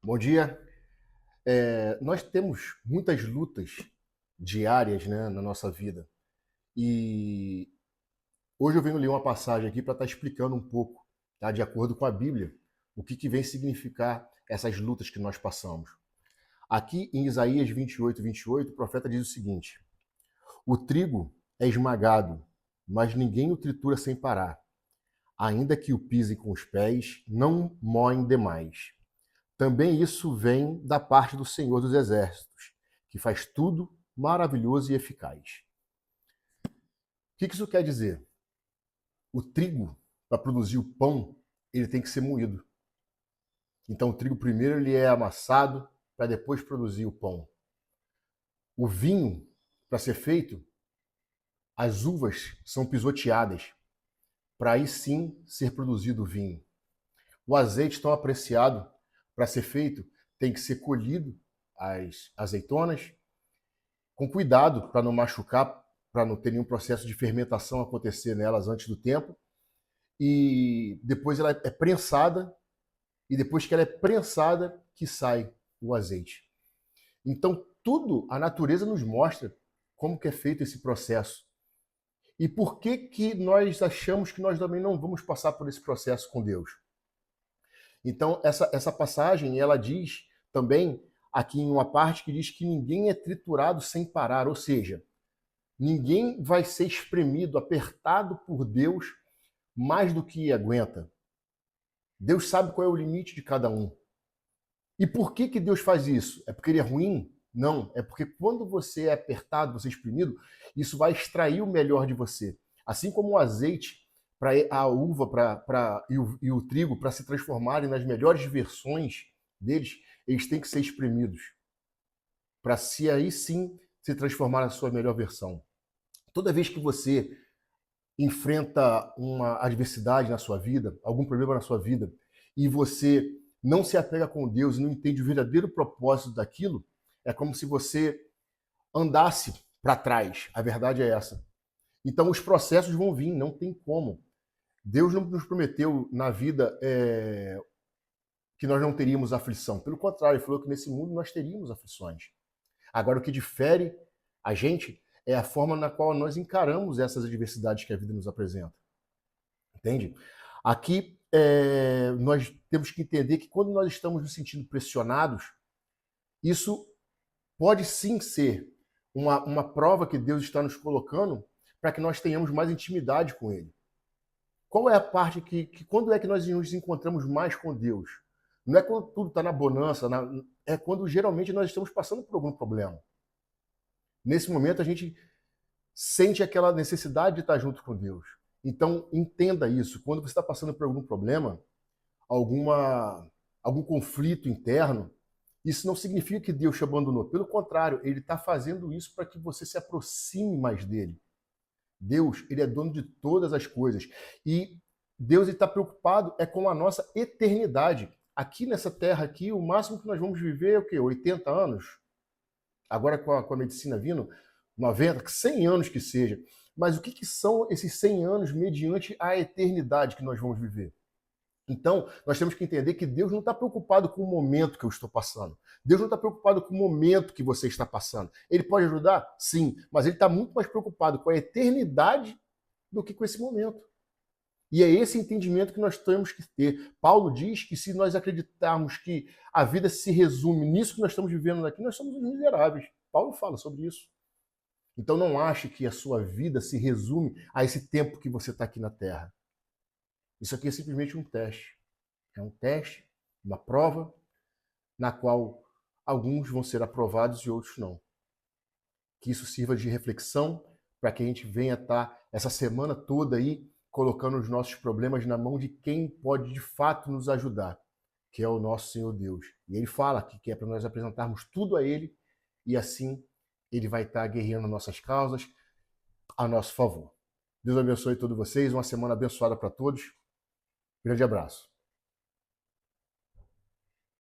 Bom dia. Nós temos muitas lutas diárias, né, na nossa vida. E hoje eu venho ler uma passagem aqui para estar explicando um pouco, tá, de acordo com a Bíblia, o que vem significar essas lutas que nós passamos. Aqui em Isaías 28, o profeta diz o seguinte: o trigo é esmagado, mas ninguém o tritura sem parar. Ainda que o pisem com os pés, não moem demais. Também isso vem da parte do Senhor dos Exércitos, que faz tudo maravilhoso e eficaz. O que isso quer dizer? O trigo, para produzir o pão, ele tem que ser moído. Então o trigo primeiro ele é amassado para depois produzir o pão. O vinho, para ser feito, as uvas são pisoteadas para aí sim ser produzido o vinho. O azeite tão apreciado para ser feito tem que ser colhido as azeitonas com cuidado para não machucar, para não ter nenhum processo de fermentação acontecer nelas antes do tempo. E depois ela é prensada, e depois que ela é prensada, que sai o azeite. Então, tudo a natureza nos mostra como que é feito esse processo. E por que que nós achamos que nós também não vamos passar por esse processo com Deus? Então, essa passagem, ela diz também, aqui em uma parte que diz que ninguém é triturado sem parar, ou seja, ninguém vai ser espremido, apertado por Deus mais do que aguenta. Deus sabe qual é o limite de cada um. E por que que Deus faz isso? É porque ele é ruim? Não, é porque quando você é apertado, você é exprimido, isso vai extrair o melhor de você. Assim como o azeite para a uva e o trigo para se transformarem nas melhores versões deles, eles têm que ser espremidos para se aí sim se transformar na sua melhor versão. Toda vez que você enfrenta uma adversidade na sua vida, algum problema na sua vida, e você não se apega com Deus e não entende o verdadeiro propósito daquilo, é como se você andasse para trás. A verdade é essa. Então os processos vão vir, não tem como. Deus não nos prometeu na vida que nós não teríamos aflição. Pelo contrário, ele falou que nesse mundo nós teríamos aflições. Agora, o que difere a gente é a forma na qual nós encaramos essas adversidades que a vida nos apresenta. Entende? Aqui nós temos que entender que quando nós estamos nos sentindo pressionados, isso pode sim ser uma prova que Deus está nos colocando para que nós tenhamos mais intimidade com Ele. Qual é a parte que quando é que nós nos encontramos mais com Deus? Não é quando tudo está na bonança, é quando geralmente nós estamos passando por algum problema. Nesse momento a gente sente aquela necessidade de estar junto com Deus. Então entenda isso. Quando você está passando por algum problema, algum conflito interno, isso não significa que Deus te abandonou. Pelo contrário, Ele está fazendo isso para que você se aproxime mais dele. Deus, Ele é dono de todas as coisas. E Deus está preocupado com a nossa eternidade. Aqui nessa terra, aqui, o máximo que nós vamos viver é o quê? 80 anos? Agora com a medicina vindo, 90, 100 anos que seja. Mas o que são esses 100 anos mediante a eternidade que nós vamos viver? Então, nós temos que entender que Deus não está preocupado com o momento que eu estou passando. Deus não está preocupado com o momento que você está passando. Ele pode ajudar? Sim, mas ele está muito mais preocupado com a eternidade do que com esse momento. E é esse entendimento que nós temos que ter. Paulo diz que se nós acreditarmos que a vida se resume nisso que nós estamos vivendo aqui, nós somos os miseráveis. Paulo fala sobre isso. Então não ache que a sua vida se resume a esse tempo que você está aqui na Terra. Isso aqui é simplesmente um teste. É um teste, uma prova, na qual alguns vão ser aprovados e outros não. Que isso sirva de reflexão para que a gente venha estar essa semana toda aí colocando os nossos problemas na mão de quem pode de fato nos ajudar, que é o nosso Senhor Deus. E ele fala que é para nós apresentarmos tudo a ele e assim ele vai estar guerreando nossas causas a nosso favor. Deus abençoe todos vocês, uma semana abençoada para todos. Grande abraço.